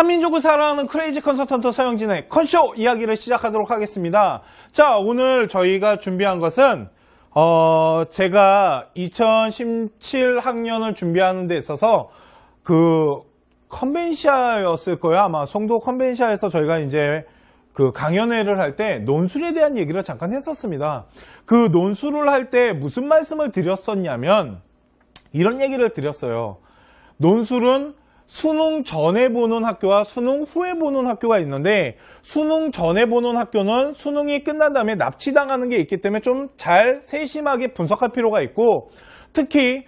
한민족을 사랑하는 크레이지 컨설턴트 서영진의 컨쇼 이야기를 시작하도록 하겠습니다. 자, 오늘 저희가 준비한 것은 제가 2017 학년을 준비하는 데 있어서 컨벤시아였을 거예요. 아마 송도 컨벤시아에서 저희가 이제 강연회를 할 때 논술에 대한 얘기를 잠깐 했었습니다. 그 논술을 할 때 무슨 말씀을 드렸었냐면 이런 얘기를 드렸어요. 논술은 수능 전에 보는 학교와 수능 후에 보는 학교가 있는데, 수능 전에 보는 학교는 수능이 끝난 다음에 납치당하는 게 있기 때문에 좀 잘 세심하게 분석할 필요가 있고, 특히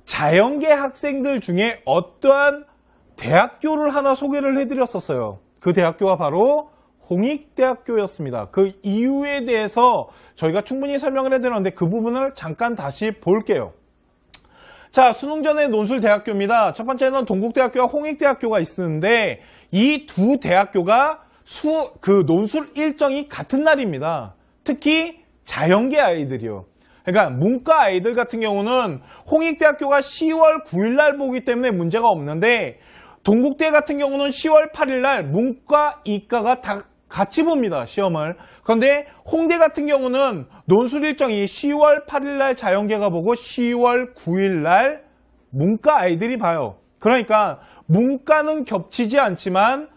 자연계 학생들 중에 어떠한 대학교를 하나 소개를 해드렸었어요. 그 대학교가 바로 홍익대학교였습니다. 그 이유에 대해서 저희가 충분히 설명을 해드렸는데 그 부분을 잠깐 다시 볼게요. 자, 수능 전에 논술 대학교입니다. 첫 번째는 동국대학교와 홍익대학교가 있는데 이 두 대학교가 논술 일정이 같은 날입니다. 특히 자연계 아이들이요. 그러니까 문과 아이들 같은 경우는 홍익대학교가 10월 9일 날 보기 때문에 문제가 없는데, 동국대 같은 경우는 10월 8일 날 문과, 이과가 다 같이 봅니다, 시험을. 그런데 홍대 같은 경우는 논술 일정이 10월 8일 날 자연계가 보고 10월 9일 날 문과 아이들이 봐요. 그러니까 문과는 겹치지 않지만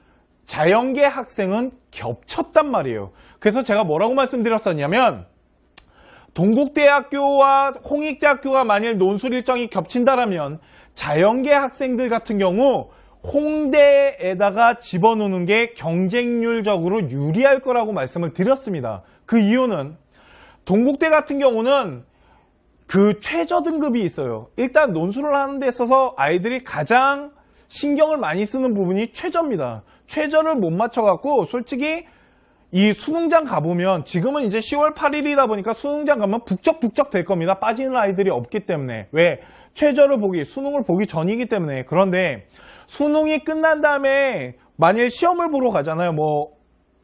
자연계 학생은 겹쳤단 말이에요. 그래서 제가 뭐라고 말씀드렸었냐면, 동국대학교와 홍익대학교가 만일 논술 일정이 겹친다라면 자연계 학생들 같은 경우 홍대에다가 집어넣는 게 경쟁률적으로 유리할 거라고 말씀을 드렸습니다. 그 이유는 동국대 같은 경우는 그 최저 등급이 있어요. 일단 논술을 하는 데 있어서 아이들이 가장 신경을 많이 쓰는 부분이 최저입니다. 최저를 못 맞춰갖고 솔직히 이 수능장 가보면, 지금은 이제 10월 8일이다 보니까 수능장 가면 북적북적 될 겁니다. 빠지는 아이들이 없기 때문에. 왜? 최저를 수능을 보기 전이기 때문에. 그런데 수능이 끝난 다음에 만일 시험을 보러 가잖아요. 뭐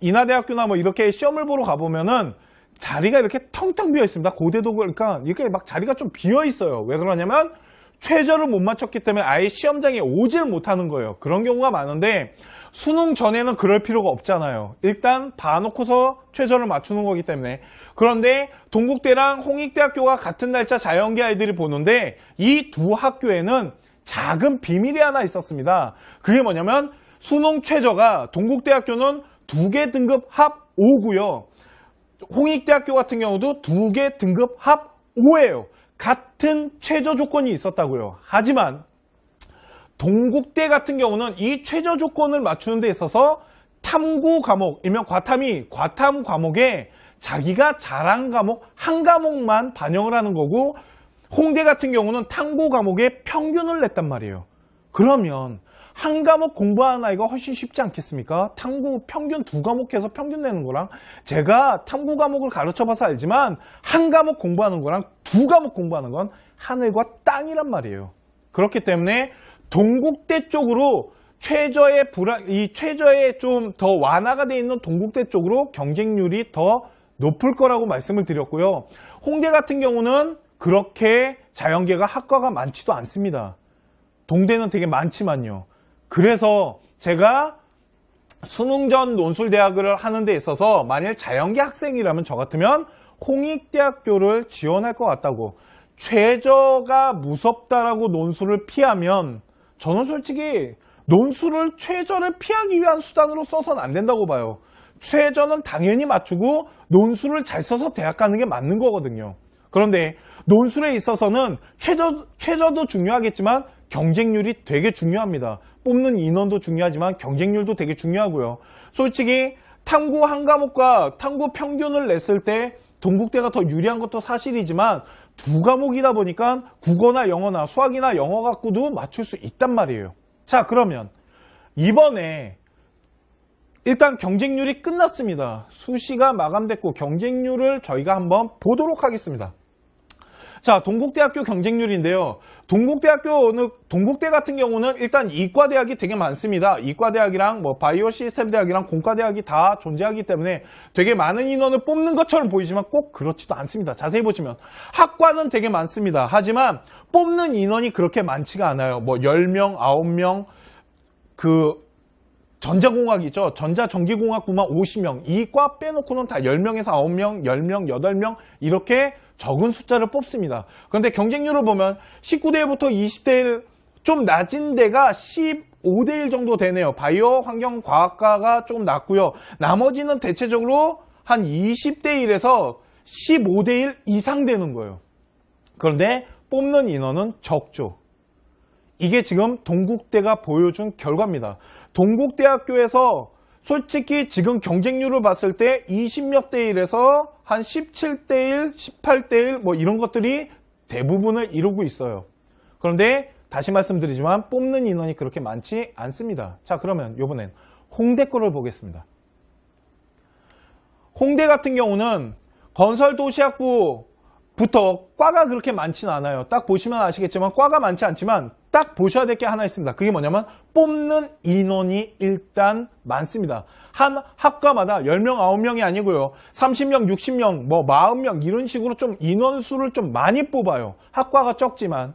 인하대학교나 뭐 이렇게 시험을 보러 가보면은 자리가 이렇게 텅텅 비어 있습니다. 고대도 그러니까 이렇게 막 자리가 좀 비어 있어요. 왜 그러냐면 최저를 못 맞췄기 때문에 아예 시험장에 오질 못하는 거예요. 그런 경우가 많은데 수능 전에는 그럴 필요가 없잖아요. 일단 봐놓고서 최저를 맞추는 거기 때문에. 그런데 동국대랑 홍익대학교가 같은 날짜 자연계 아이들이 보는데 이 두 학교에는 작은 비밀이 하나 있었습니다. 그게 뭐냐면 수능 최저가 동국대학교는 2개 등급 합 5고요. 홍익대학교 같은 경우도 2개 등급 합 5예요. 같은 최저 조건이 있었다고요. 하지만 동국대 같은 경우는 이 최저 조건을 맞추는 데 있어서 탐구 과목, 일명 과탐 과목에 자기가 잘한 과목 한 과목만 반영을 하는 거고, 홍대 같은 경우는 탐구 과목에 평균을 냈단 말이에요. 그러면 한 과목 공부하는 아이가 훨씬 쉽지 않겠습니까? 탐구 평균 2과목 해서 평균 내는 거랑, 제가 탐구 과목을 가르쳐 봐서 알지만 한 과목 공부하는 거랑 2과목 공부하는 건 하늘과 땅이란 말이에요. 그렇기 때문에 동국대 쪽으로 최저에 좀 더 완화가 되어 있는 동국대 쪽으로 경쟁률이 더 높을 거라고 말씀을 드렸고요. 홍대 같은 경우는 그렇게 자연계가 학과가 많지도 않습니다. 동대는 되게 많지만요. 그래서 제가 수능 전 논술 대학을 하는 데 있어서 만일 자연계 학생이라면 저 같으면 홍익대학교를 지원할 것 같다고. 최저가 무섭다라고 논술을 피하면 저는 솔직히 논술을 최저를 피하기 위한 수단으로 써서는 안 된다고 봐요. 최저는 당연히 맞추고 논술을 잘 써서 대학 가는 게 맞는 거거든요. 그런데 논술에 있어서는 최저도 중요하겠지만 경쟁률이 되게 중요합니다. 뽑는 인원도 중요하지만 경쟁률도 되게 중요하고요. 솔직히 탐구 한 과목과 탐구 평균을 냈을 때 동국대가 더 유리한 것도 사실이지만 2과목이다 보니까 국어나 영어나 수학이나 영어 갖고도 맞출 수 있단 말이에요. 자, 그러면 이번에 일단 경쟁률이 끝났습니다. 수시가 마감됐고 경쟁률을 저희가 한번 보도록 하겠습니다. 자, 동국대학교 경쟁률인데요. 동국대 같은 경우는 일단 이과대학이 되게 많습니다. 이과대학이랑 뭐 바이오 시스템 대학이랑 공과대학이 다 존재하기 때문에 되게 많은 인원을 뽑는 것처럼 보이지만 꼭 그렇지도 않습니다. 자세히 보시면 학과는 되게 많습니다. 하지만 뽑는 인원이 그렇게 많지가 않아요. 뭐 10명, 9명, 전자공학이죠. 전자전기공학부만 50명. 이 과 빼놓고는 다 10명에서 9명, 10명, 8명 이렇게 적은 숫자를 뽑습니다. 그런데 경쟁률을 보면 19대1부터 20대1 좀 낮은 데가 15대1 정도 되네요. 바이오 환경과학과가 조금 낮고요. 나머지는 대체적으로 한 20대1에서 15대1 이상 되는 거예요. 그런데 뽑는 인원은 적죠. 이게 지금 동국대가 보여준 결과입니다. 동국대학교에서 솔직히 지금 경쟁률을 봤을 때 20몇 대 1에서 한 17대 1, 18대 1 뭐 이런 것들이 대부분을 이루고 있어요. 그런데 다시 말씀드리지만 뽑는 인원이 그렇게 많지 않습니다. 자, 그러면 이번엔 홍대 거를 보겠습니다. 홍대 같은 경우는 건설도시학부부터 과가 그렇게 많지는 않아요. 딱 보시면 아시겠지만 과가 많지 않지만 딱 보셔야 될 게 하나 있습니다. 그게 뭐냐면 뽑는 인원이 일단 많습니다. 한 학과마다 10명, 9명이 아니고요. 30명, 60명, 뭐 40명 이런 식으로 좀 인원수를 좀 많이 뽑아요. 학과가 적지만.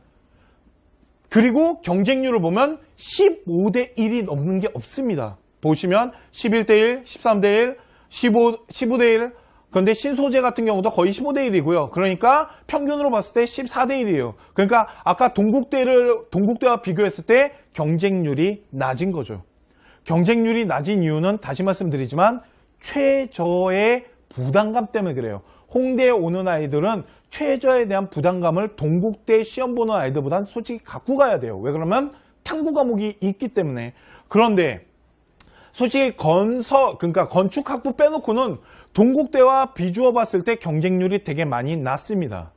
그리고 경쟁률을 보면 15대 1이 넘는 게 없습니다. 보시면 11대 1, 13대 1, 15대 1. 그런데 신소재 같은 경우도 거의 15대 1이고요. 그러니까 평균으로 봤을 때 14대 1이에요. 그러니까 아까 동국대와 비교했을 때 경쟁률이 낮은 거죠. 경쟁률이 낮은 이유는 다시 말씀드리지만 최저의 부담감 때문에 그래요. 홍대에 오는 아이들은 최저에 대한 부담감을 동국대 시험 보는 아이들보다는 솔직히 갖고 가야 돼요. 왜 그러면 탐구 과목이 있기 때문에. 그런데 솔직히 그러니까 건축학부 빼놓고는 동국대와 비주어 봤을 때 경쟁률이 되게 많이 낮습니다.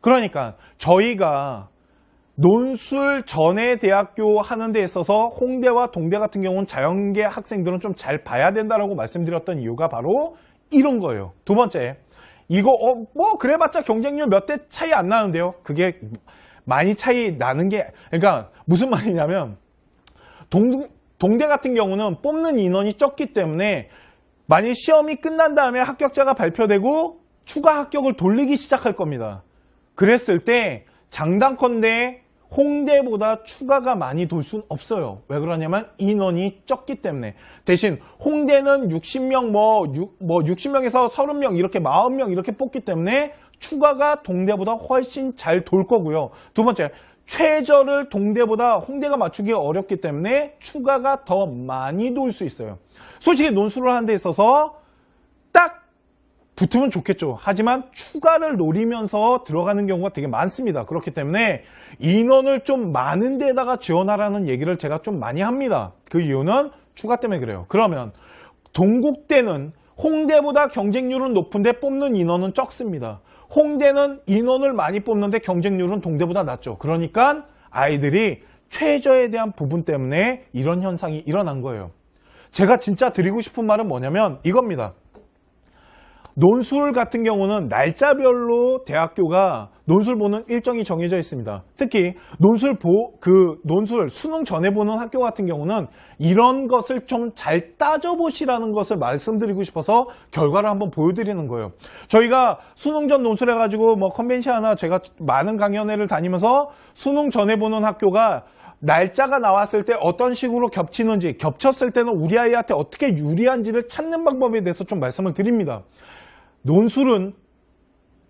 그러니까 저희가 논술 전에 대학교 하는 데 있어서 홍대와 동대 같은 경우는 자연계 학생들은 좀 잘 봐야 된다라고 말씀드렸던 이유가 바로 이런 거예요. 두 번째, 이거 뭐 그래봤자 경쟁률 몇 대 차이 안 나는데요. 그게 많이 차이 나는 게, 그러니까 무슨 말이냐면 동대 같은 경우는 뽑는 인원이 적기 때문에 만약 시험이 끝난 다음에 합격자가 발표되고 추가 합격을 돌리기 시작할 겁니다. 그랬을 때 장단컨대 홍대보다 추가가 많이 돌 수는 없어요. 왜 그러냐면 인원이 적기 때문에. 대신 홍대는 60명 60명에서 30명 이렇게 40명 이렇게 뽑기 때문에 추가가 동대보다 훨씬 잘 돌 거고요. 두 번째, 최저를 동대보다 홍대가 맞추기 어렵기 때문에 추가가 더 많이 돌 수 있어요. 솔직히 논술을 하는 데 있어서 딱 붙으면 좋겠죠. 하지만 추가를 노리면서 들어가는 경우가 되게 많습니다. 그렇기 때문에 인원을 좀 많은 데다가 지원하라는 얘기를 제가 좀 많이 합니다. 그 이유는 추가 때문에 그래요. 그러면 동국대는 홍대보다 경쟁률은 높은데 뽑는 인원은 적습니다. 홍대는 인원을 많이 뽑는데 경쟁률은 동대보다 낮죠. 그러니까 아이들이 최저에 대한 부분 때문에 이런 현상이 일어난 거예요. 제가 진짜 드리고 싶은 말은 뭐냐면 이겁니다. 논술 같은 경우는 날짜별로 대학교가 논술 보는 일정이 정해져 있습니다. 특히 논술 수능 전에 보는 학교 같은 경우는 이런 것을 좀 잘 따져보시라는 것을 말씀드리고 싶어서 결과를 한번 보여드리는 거예요. 저희가 수능 전 논술해가지고 뭐 컨벤션 하나 제가 많은 강연회를 다니면서 수능 전에 보는 학교가 날짜가 나왔을 때 어떤 식으로 겹치는지, 겹쳤을 때는 우리 아이한테 어떻게 유리한지를 찾는 방법에 대해서 좀 말씀을 드립니다. 논술은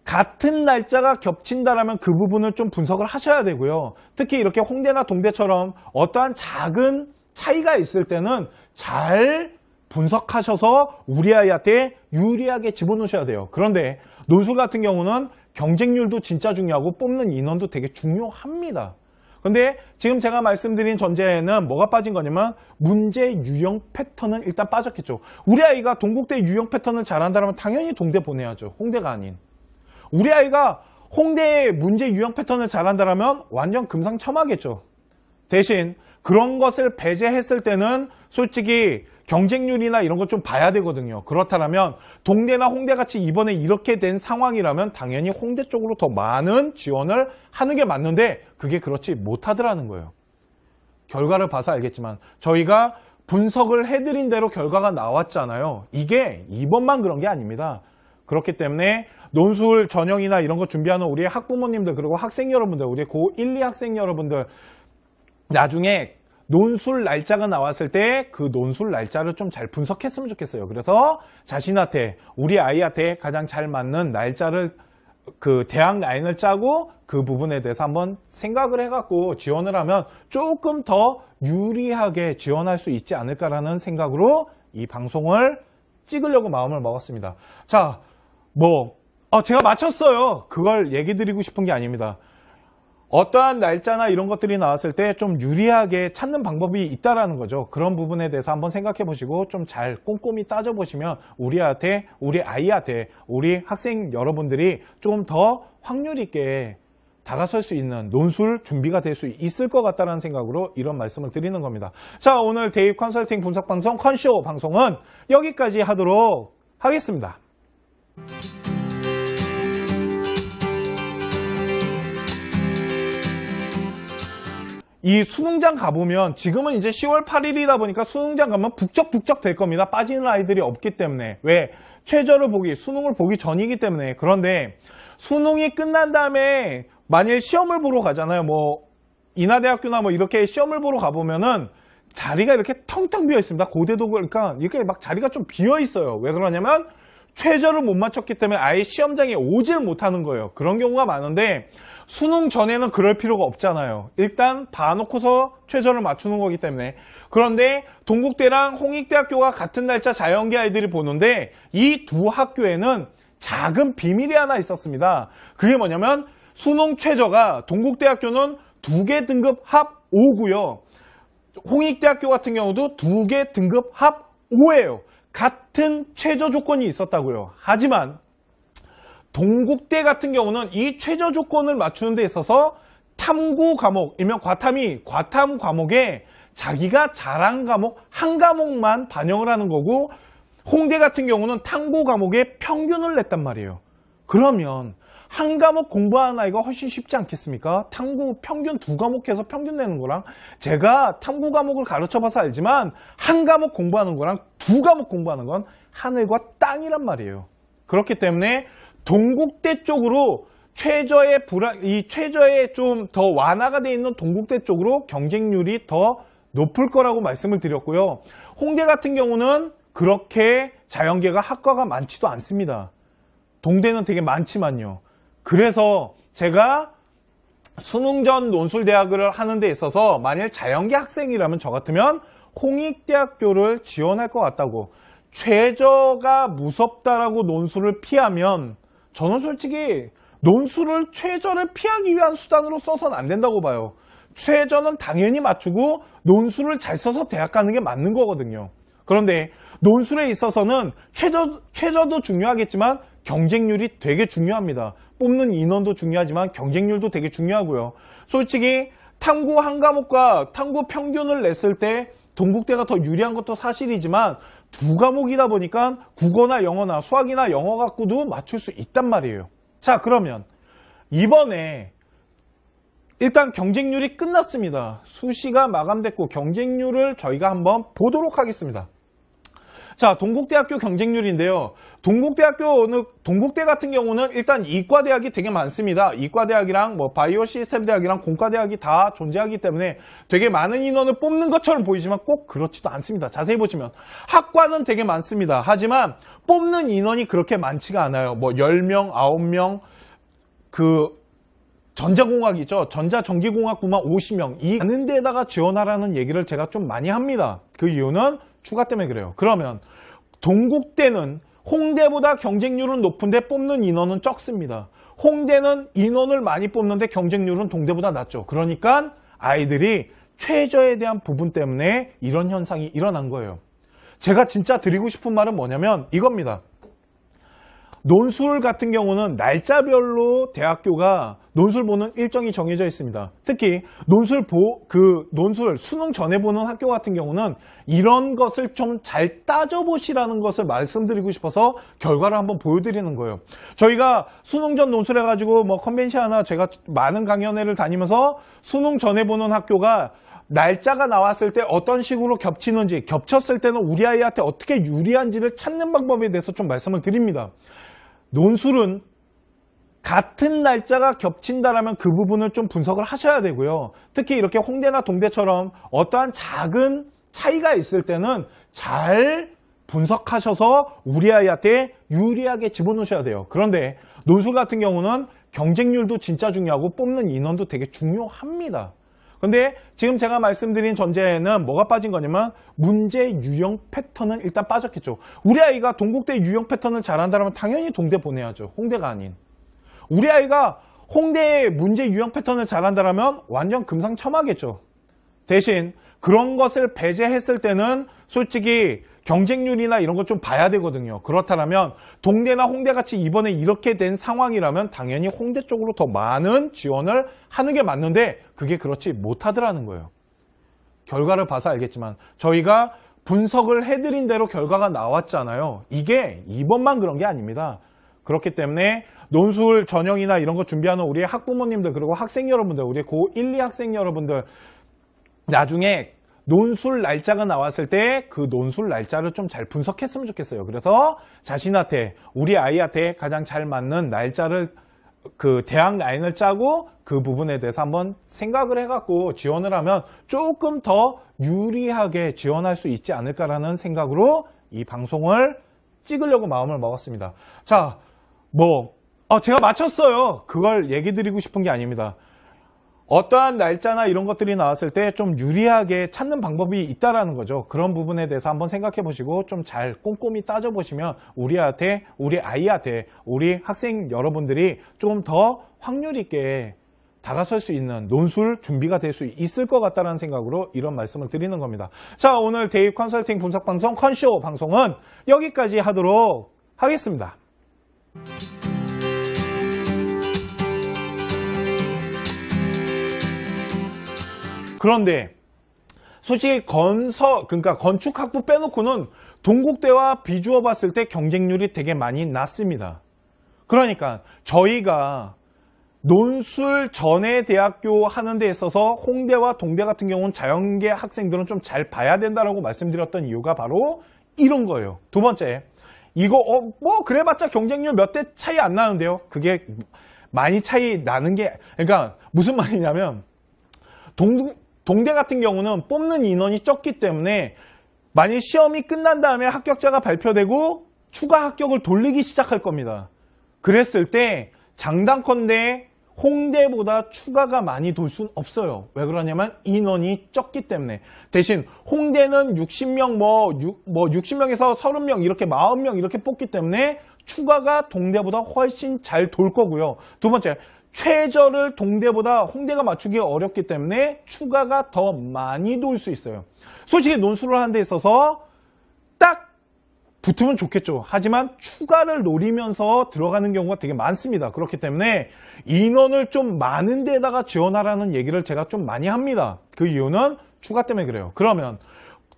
같은 날짜가 겹친다라면 그 부분을 좀 분석을 하셔야 되고요. 특히 이렇게 홍대나 동대처럼 어떠한 작은 차이가 있을 때는 잘 분석하셔서 우리 아이한테 유리하게 집어넣으셔야 돼요. 그런데 논술 같은 경우는 경쟁률도 진짜 중요하고 뽑는 인원도 되게 중요합니다. 근데 지금 제가 말씀드린 전제에는 뭐가 빠진 거냐면 문제 유형 패턴은 일단 빠졌겠죠. 우리 아이가 동국대 유형 패턴을 잘한다면 당연히 동대 보내야죠. 홍대가 아닌. 우리 아이가 홍대의 문제 유형 패턴을 잘한다면 완전 금상첨화겠죠. 대신 그런 것을 배제했을 때는 솔직히 경쟁률이나 이런 거 좀 봐야 되거든요. 그렇다면 동대나 홍대같이 이번에 이렇게 된 상황이라면 당연히 홍대 쪽으로 더 많은 지원을 하는 게 맞는데 그게 그렇지 못하더라는 거예요. 결과를 봐서 알겠지만 저희가 분석을 해드린 대로 결과가 나왔잖아요. 이게 이번만 그런 게 아닙니다. 그렇기 때문에 논술 전형이나 이런 거 준비하는 우리 학부모님들 그리고 학생 여러분들, 우리 고1, 2 학생 여러분들 나중에 논술 날짜가 나왔을 때 그 논술 날짜를 좀 잘 분석했으면 좋겠어요. 그래서 자신한테, 우리 아이한테 가장 잘 맞는 날짜를, 그 대학 라인을 짜고 그 부분에 대해서 한번 생각을 해갖고 지원을 하면 조금 더 유리하게 지원할 수 있지 않을까라는 생각으로 이 방송을 찍으려고 마음을 먹었습니다. 자, 제가 맞췄어요. 그걸 얘기 드리고 싶은 게 아닙니다. 어떠한 날짜나 이런 것들이 나왔을 때 좀 유리하게 찾는 방법이 있다라는 거죠. 그런 부분에 대해서 한번 생각해 보시고 좀 잘 꼼꼼히 따져 보시면 우리 아이한테, 우리 학생 여러분들이 좀 더 확률 있게 다가설 수 있는 논술 준비가 될 수 있을 것 같다는 생각으로 이런 말씀을 드리는 겁니다. 자, 오늘 대입 컨설팅 분석 방송 컨쇼 방송은 여기까지 하도록 하겠습니다. 이 수능장 가보면 지금은 이제 10월 8일이다 보니까 수능장 가면 북적북적 될 겁니다. 빠지는 아이들이 없기 때문에. 왜? 최저를 수능을 보기 전이기 때문에. 그런데 수능이 끝난 다음에 만일 시험을 보러 가잖아요. 인하대학교나 이렇게 시험을 보러 가보면은 자리가 이렇게 텅텅 비어 있습니다. 고대도 그러니까 이렇게 막 자리가 좀 비어 있어요. 왜 그러냐면 최저를 못 맞췄기 때문에 아예 시험장에 오지를 못하는 거예요. 그런 경우가 많은데 수능 전에는 그럴 필요가 없잖아요. 일단 봐놓고서 최저를 맞추는 거기 때문에. 그런데 동국대랑 홍익대학교가 같은 날짜 자연계 아이들이 보는데 이 두 학교에는 작은 비밀이 하나 있었습니다. 그게 뭐냐면 수능 최저가 동국대학교는 2개 등급 합 5고요. 홍익대학교 같은 경우도 2개 등급 합 5예요. 같은 최저 조건이 있었다고요. 하지만 동국대 같은 경우는 이 최저 조건을 맞추는 데 있어서 탐구 과목, 일명 과탐 과목에 자기가 잘한 과목 한 과목만 반영을 하는 거고, 홍대 같은 경우는 탐구 과목에 평균을 냈단 말이에요. 그러면 한 과목 공부하는 아이가 훨씬 쉽지 않겠습니까? 탐구 평균 2과목 해서 평균 내는 거랑, 제가 탐구 과목을 가르쳐 봐서 알지만 한 과목 공부하는 거랑 2과목 공부하는 건 하늘과 땅이란 말이에요. 그렇기 때문에 동국대 쪽으로 최저의 좀 더 완화가 되어 있는 동국대 쪽으로 경쟁률이 더 높을 거라고 말씀을 드렸고요. 홍대 같은 경우는 그렇게 자연계가 학과가 많지도 않습니다. 동대는 되게 많지만요. 그래서 제가 수능 전 논술대학을 하는 데 있어서 만일 자연계 학생이라면 저 같으면 홍익대학교를 지원할 것 같다고. 최저가 무섭다라고 논술을 피하면 저는 솔직히 논술을 최저를 피하기 위한 수단으로 써서는 안 된다고 봐요. 최저는 당연히 맞추고 논술을 잘 써서 대학 가는 게 맞는 거거든요. 그런데 논술에 있어서는 최저도 중요하겠지만 경쟁률이 되게 중요합니다. 뽑는 인원도 중요하지만 경쟁률도 되게 중요하고요. 솔직히 탐구 한 과목과 탐구 평균을 냈을 때 동국대가 더 유리한 것도 사실이지만 2과목이다 보니까 국어나 영어나 수학이나 영어 갖고도 맞출 수 있단 말이에요. 자, 그러면 이번에 일단 경쟁률이 끝났습니다. 수시가 마감됐고 경쟁률을 저희가 한번 보도록 하겠습니다. 자, 동국대학교 경쟁률인데요. 동국대 같은 경우는 일단 이과대학이 되게 많습니다. 이과대학이랑 바이오 시스템 대학이랑 공과대학이 다 존재하기 때문에 되게 많은 인원을 뽑는 것처럼 보이지만 꼭 그렇지도 않습니다. 자세히 보시면 학과는 되게 많습니다. 하지만 뽑는 인원이 그렇게 많지가 않아요. 10명, 9명, 전자공학이죠. 전자전기공학부만 50명. 이 많은 데다가 지원하라는 얘기를 제가 좀 많이 합니다. 그 이유는 추가 때문에 그래요. 그러면 동국대는 홍대보다 경쟁률은 높은데 뽑는 인원은 적습니다. 홍대는 인원을 많이 뽑는데 경쟁률은 동대보다 낮죠. 그러니까 아이들이 최저에 대한 부분 때문에 이런 현상이 일어난 거예요. 제가 진짜 드리고 싶은 말은 뭐냐면 이겁니다. 논술 같은 경우는 날짜별로 대학교가 논술 보는 일정이 정해져 있습니다. 특히 논술 수능 전에 보는 학교 같은 경우는 이런 것을 좀 잘 따져보시라는 것을 말씀드리고 싶어서 결과를 한번 보여드리는 거예요. 저희가 수능 전 논술해가지고 컨벤션이나 제가 많은 강연회를 다니면서 수능 전에 보는 학교가 날짜가 나왔을 때 어떤 식으로 겹치는지, 겹쳤을 때는 우리 아이한테 어떻게 유리한지를 찾는 방법에 대해서 좀 말씀을 드립니다. 논술은 같은 날짜가 겹친다라면 그 부분을 좀 분석을 하셔야 되고요. 특히 이렇게 홍대나 동대처럼 어떠한 작은 차이가 있을 때는 잘 분석하셔서 우리 아이한테 유리하게 집어넣으셔야 돼요. 그런데 논술 같은 경우는 경쟁률도 진짜 중요하고 뽑는 인원도 되게 중요합니다. 근데 지금 제가 말씀드린 전제에는 뭐가 빠진 거냐면 문제 유형 패턴은 일단 빠졌겠죠. 우리 아이가 동국대 유형 패턴을 잘한다면 당연히 동대 보내야죠. 홍대가 아닌. 우리 아이가 홍대의 문제 유형 패턴을 잘한다면 완전 금상첨화겠죠. 대신 그런 것을 배제했을 때는 솔직히 경쟁률이나 이런 걸 좀 봐야 되거든요. 그렇다면 동대나 홍대같이 이번에 이렇게 된 상황이라면 당연히 홍대 쪽으로 더 많은 지원을 하는 게 맞는데 그게 그렇지 못하더라는 거예요. 결과를 봐서 알겠지만 저희가 분석을 해드린 대로 결과가 나왔잖아요. 이게 이번만 그런 게 아닙니다. 그렇기 때문에 논술 전형이나 이런 거 준비하는 우리 학부모님들 그리고 학생 여러분들, 우리 고1, 2 학생 여러분들 나중에 논술 날짜가 나왔을 때 그 논술 날짜를 좀 잘 분석했으면 좋겠어요. 그래서 자신한테, 우리 아이한테 가장 잘 맞는 날짜를 그 대학 라인을 짜고 그 부분에 대해서 한번 생각을 해갖고 지원을 하면 조금 더 유리하게 지원할 수 있지 않을까라는 생각으로 이 방송을 찍으려고 마음을 먹었습니다. 자, 제가 맞췄어요. 그걸 얘기 드리고 싶은 게 아닙니다. 어떠한 날짜나 이런 것들이 나왔을 때 좀 유리하게 찾는 방법이 있다라는 거죠. 그런 부분에 대해서 한번 생각해 보시고 좀 잘 꼼꼼히 따져 보시면 우리 아이한테, 우리 학생 여러분들이 좀 더 확률 있게 다가설 수 있는 논술 준비가 될 수 있을 것 같다는 생각으로 이런 말씀을 드리는 겁니다. 자, 오늘 대입 컨설팅 분석 방송 컨쇼 방송은 여기까지 하도록 하겠습니다. 그런데 솔직히 그러니까 건축학부 빼놓고는 동국대와 비주어 봤을 때 경쟁률이 되게 많이 낮습니다. 그러니까 저희가 논술 전에 대학교 하는 데 있어서 홍대와 동대 같은 경우는 자연계 학생들은 좀 잘 봐야 된다라고 말씀드렸던 이유가 바로 이런 거예요. 두 번째, 이거 그래봤자 경쟁률 몇 대 차이 안 나는데요. 그게 많이 차이 나는 게, 그러니까 무슨 말이냐면 동대 같은 경우는 뽑는 인원이 적기 때문에 만약 시험이 끝난 다음에 합격자가 발표되고 추가 합격을 돌리기 시작할 겁니다. 그랬을 때 장단컨대 홍대보다 추가가 많이 돌 수는 없어요. 왜 그러냐면 인원이 적기 때문에. 대신 홍대는 60명 60명에서 30명 이렇게 40명 이렇게 뽑기 때문에 추가가 동대보다 훨씬 잘 돌 거고요. 두 번째, 최저를 동대보다 홍대가 맞추기 어렵기 때문에 추가가 더 많이 돌 수 있어요. 솔직히 논술을 하는 데 있어서 딱 붙으면 좋겠죠. 하지만 추가를 노리면서 들어가는 경우가 되게 많습니다. 그렇기 때문에 인원을 좀 많은 데다가 지원하라는 얘기를 제가 좀 많이 합니다. 그 이유는 추가 때문에 그래요. 그러면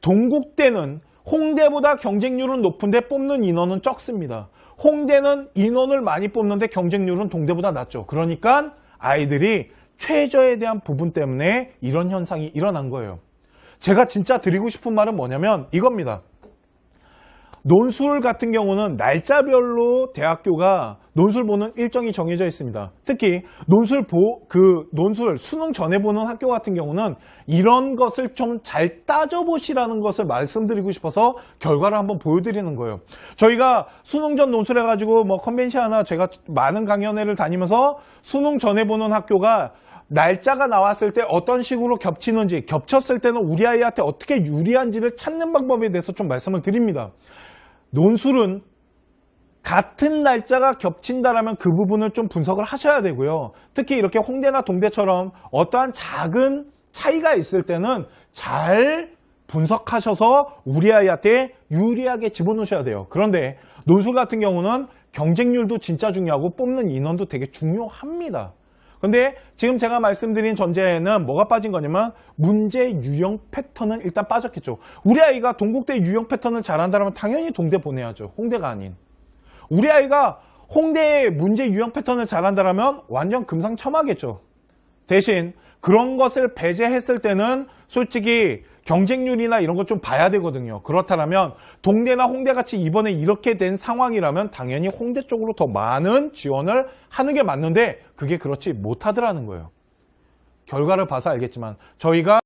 동국대는 홍대보다 경쟁률은 높은데 뽑는 인원은 적습니다. 홍대는 인원을 많이 뽑는데 경쟁률은 동대보다 낮죠. 그러니까 아이들이 최저에 대한 부분 때문에 이런 현상이 일어난 거예요. 제가 진짜 드리고 싶은 말은 뭐냐면 이겁니다. 논술 같은 경우는 날짜별로 대학교가 논술 보는 일정이 정해져 있습니다. 특히 논술 수능 전에 보는 학교 같은 경우는 이런 것을 좀 잘 따져보시라는 것을 말씀드리고 싶어서 결과를 한번 보여드리는 거예요. 저희가 수능 전 논술해가지고 컨벤션이나 제가 많은 강연회를 다니면서 수능 전에 보는 학교가 날짜가 나왔을 때 어떤 식으로 겹치는지, 겹쳤을 때는 우리 아이한테 어떻게 유리한지를 찾는 방법에 대해서 좀 말씀을 드립니다. 논술은 같은 날짜가 겹친다라면 그 부분을 좀 분석을 하셔야 되고요. 특히 이렇게 홍대나 동대처럼 어떠한 작은 차이가 있을 때는 잘 분석하셔서 우리 아이한테 유리하게 집어넣으셔야 돼요. 그런데 논술 같은 경우는 경쟁률도 진짜 중요하고 뽑는 인원도 되게 중요합니다. 근데 지금 제가 말씀드린 전제에는 뭐가 빠진 거냐면 문제 유형 패턴은 일단 빠졌겠죠. 우리 아이가 동국대 유형 패턴을 잘한다면 당연히 동대 보내야죠. 홍대가 아닌. 우리 아이가 홍대의 문제 유형 패턴을 잘한다면 완전 금상첨화겠죠. 대신 그런 것을 배제했을 때는 솔직히 경쟁률이나 이런 것 좀 봐야 되거든요. 그렇다면 동대나 홍대같이 이번에 이렇게 된 상황이라면 당연히 홍대 쪽으로 더 많은 지원을 하는 게 맞는데 그게 그렇지 못하더라는 거예요. 결과를 봐서 알겠지만 저희가